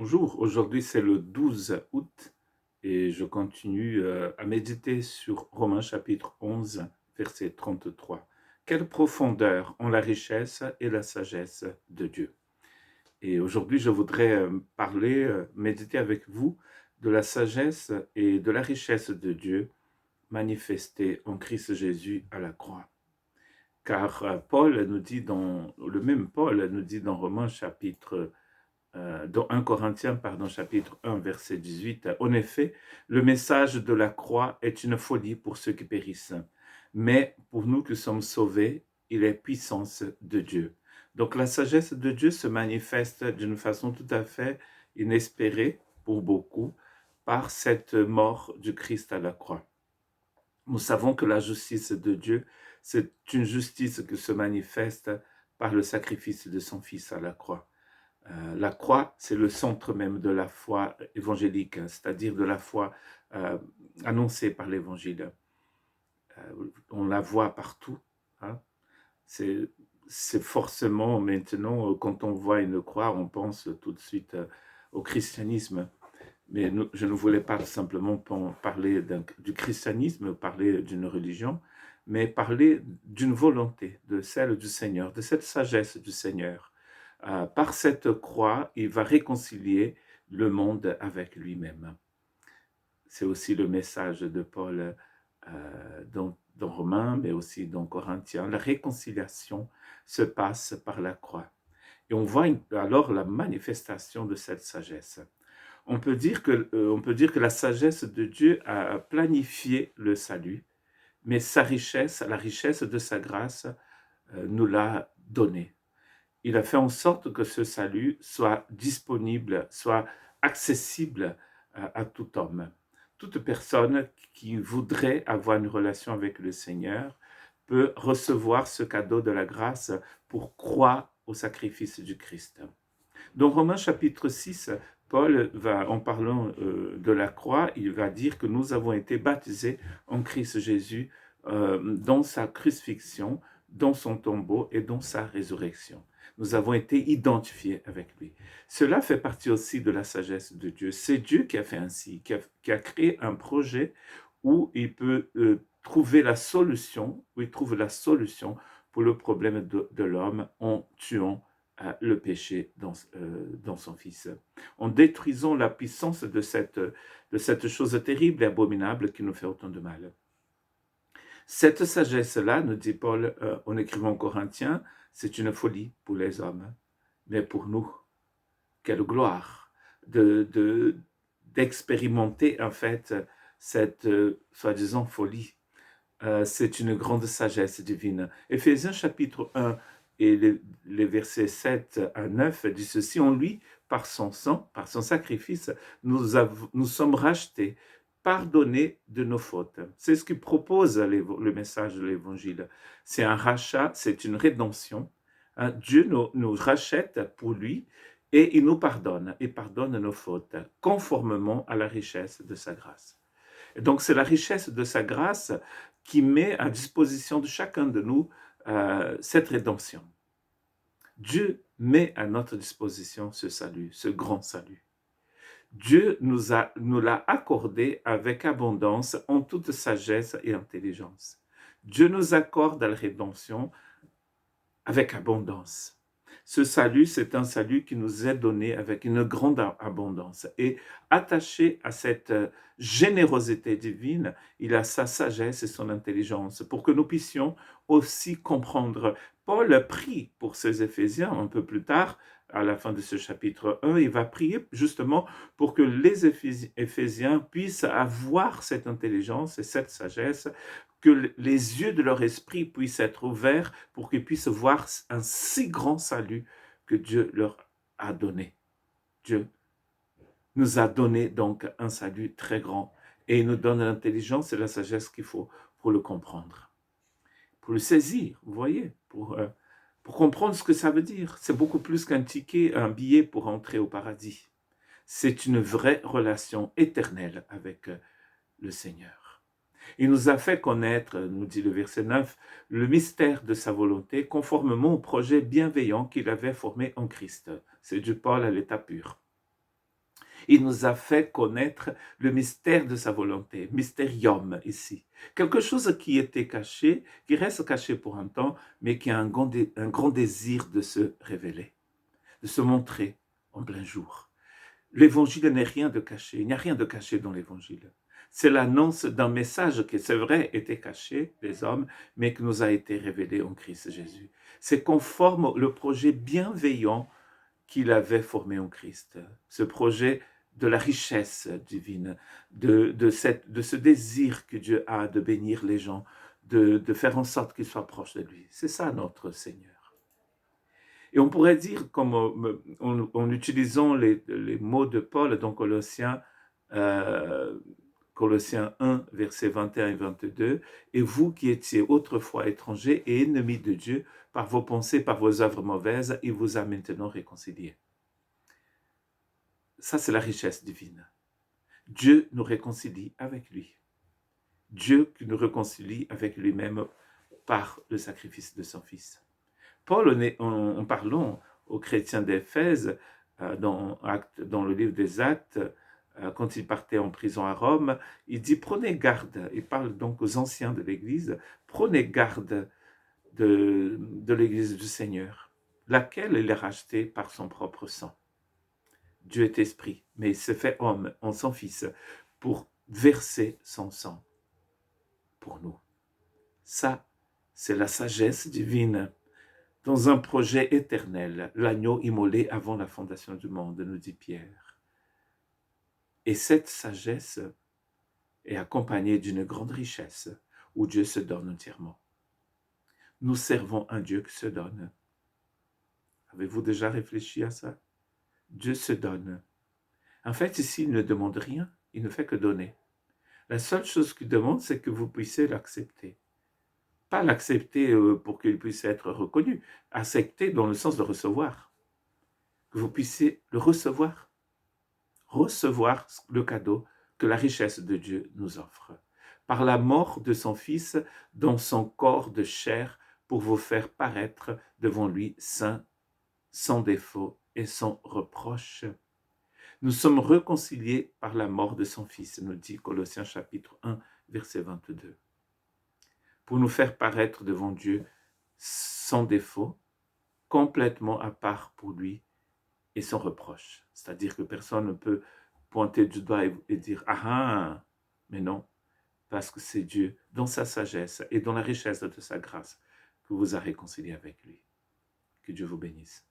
Bonjour, aujourd'hui c'est le 12 août et je continue à méditer sur Romains chapitre 11, verset 33. Quelle profondeur ont la richesse et la sagesse de Dieu. Et aujourd'hui je voudrais parler, méditer avec vous de la sagesse et de la richesse de Dieu manifestée en Christ Jésus à la croix. Car Paul nous dit le même Paul nous dit dans Romains chapitre dans 1 Corinthiens, pardon, chapitre 1, verset 18. En effet, le message de la croix est une folie pour ceux qui périssent, mais pour nous qui sommes sauvés, il est puissance de Dieu. Donc la sagesse de Dieu se manifeste d'une façon tout à fait inespérée pour beaucoup par cette mort du Christ à la croix. Nous savons que la justice de Dieu, c'est une justice qui se manifeste par le sacrifice de son Fils à la croix. La croix, c'est le centre même de la foi évangélique, hein, c'est-à-dire de la foi euh, annoncée par l'Évangile. On la voit partout. Hein. C'est, c'est forcément maintenant, quand on voit une croix, on pense tout de suite au christianisme. Mais je ne voulais pas simplement parler du christianisme, parler d'une religion, mais parler d'une volonté, de celle du Seigneur, de cette sagesse du Seigneur. Par cette croix, il va réconcilier le monde avec lui-même. C'est aussi le message de Paul dans Romains, mais aussi dans Corinthiens. La réconciliation se passe par la croix. Et on voit alors la manifestation de cette sagesse. On peut dire que la sagesse de Dieu a planifié le salut, mais sa richesse, la richesse de sa grâce, nous l'a donné. Il a fait en sorte que ce salut soit disponible, soit accessible à tout homme. Toute personne qui voudrait avoir une relation avec le Seigneur peut recevoir ce cadeau de la grâce pour croire au sacrifice du Christ. Dans Romains chapitre 6, Paul va, en parlant de la croix, il va dire que nous avons été baptisés en Christ Jésus dans sa crucifixion, dans son tombeau et dans sa résurrection. Nous avons été identifiés avec lui. Cela fait partie aussi de la sagesse de Dieu. C'est Dieu qui a fait ainsi, qui a créé un projet où il peut trouver la solution, où il trouve la solution pour le problème de l'homme en tuant le péché dans son Fils, en détruisant la puissance de cette chose terrible et abominable qui nous fait autant de mal. Cette sagesse-là, nous dit Paul en écrivant aux Corinthiens, c'est une folie pour les hommes, mais pour nous, quelle gloire d'expérimenter en fait cette soi-disant folie. C'est une grande sagesse divine. Éphésiens chapitre 1 et les versets 7 à 9 dit ceci: en lui, par son sang, par son sacrifice, nous sommes rachetés, pardonnés de nos fautes. C'est ce qui propose le message de l'évangile. C'est un rachat, c'est une rédemption. Hein. Dieu nous rachète pour lui et il nous pardonne, et pardonne nos fautes, conformément à la richesse de sa grâce. Et donc, c'est la richesse de sa grâce qui met à disposition de chacun de nous cette rédemption. Dieu met à notre disposition ce salut, ce grand salut. Dieu nous l'a accordé avec abondance en toute sagesse et intelligence. Dieu nous accorde la rédemption avec abondance. Ce salut, c'est un salut qui nous est donné avec une grande abondance. Et attaché à cette générosité divine, il a sa sagesse et son intelligence pour que nous puissions aussi comprendre. Paul prie pour ces Éphésiens un peu plus tard, à la fin de ce chapitre 1, il va prier justement pour que les Éphésiens puissent avoir cette intelligence et cette sagesse, que les yeux de leur esprit puissent être ouverts pour qu'ils puissent voir un si grand salut que Dieu leur a donné. Dieu nous a donné donc un salut très grand et il nous donne l'intelligence et la sagesse qu'il faut pour le comprendre, pour le saisir, vous voyez, pour comprendre ce que ça veut dire. C'est beaucoup plus qu'un ticket, un billet pour entrer au paradis. C'est une vraie relation éternelle avec le Seigneur. Il nous a fait connaître, nous dit le verset 9, le mystère de sa volonté, conformément au projet bienveillant qu'il avait formé en Christ. C'est du Paul à l'état pur. Il nous a fait connaître le mystère de sa volonté, mystérium ici. Quelque chose qui était caché, qui reste caché pour un temps, mais qui a un grand désir de se révéler, de se montrer en plein jour. L'évangile n'est rien de caché, il n'y a rien de caché dans l'évangile. C'est l'annonce d'un message qui, c'est vrai, était caché des hommes, mais qui nous a été révélé en Christ Jésus. C'est conforme au projet bienveillant qu'il avait formé en Christ. Ce projet de la richesse divine, de ce désir que Dieu a de bénir les gens, de faire en sorte qu'ils soient proches de lui. C'est ça notre Seigneur. Et on pourrait dire, comme en utilisant les mots de Paul dans euh, Colossiens 1, versets 21 et 22, « Et vous qui étiez autrefois étrangers et ennemis de Dieu, par vos pensées, par vos œuvres mauvaises, il vous a maintenant réconciliés. » Ça, c'est la richesse divine. Dieu nous réconcilie avec lui. Dieu qui nous réconcilie avec lui-même par le sacrifice de son Fils. Paul, en parlant aux chrétiens d'Éphèse, dans le livre des Actes, quand il partait en prison à Rome, il dit « Prenez garde », il parle donc aux anciens de l'Église, « Prenez garde de l'Église du Seigneur, laquelle il a rachetée par son propre sang. » Dieu est esprit, mais il se fait homme en son Fils pour verser son sang pour nous. Ça, c'est la sagesse divine dans un projet éternel, l'agneau immolé avant la fondation du monde, nous dit Pierre. Et cette sagesse est accompagnée d'une grande richesse où Dieu se donne entièrement. Nous servons un Dieu qui se donne. Avez-vous déjà réfléchi à ça? Dieu se donne. En fait, ici, il ne demande rien, il ne fait que donner. La seule chose qu'il demande, c'est que vous puissiez l'accepter. Pas l'accepter pour qu'il puisse être reconnu, accepter dans le sens de recevoir. Que vous puissiez le recevoir. Recevoir le cadeau que la richesse de Dieu nous offre. Par la mort de son Fils dans son corps de chair pour vous faire paraître devant lui saint, sans défaut et sans reproche. Nous sommes réconciliés par la mort de son Fils, nous dit Colossiens chapitre 1, verset 22. Pour nous faire paraître devant Dieu sans défaut, complètement à part pour lui et sans reproche. C'est-à-dire que personne ne peut pointer du doigt et dire « Ah ah !» Mais non, parce que c'est Dieu, dans sa sagesse et dans la richesse de sa grâce, que vous a réconcilié avec lui. Que Dieu vous bénisse.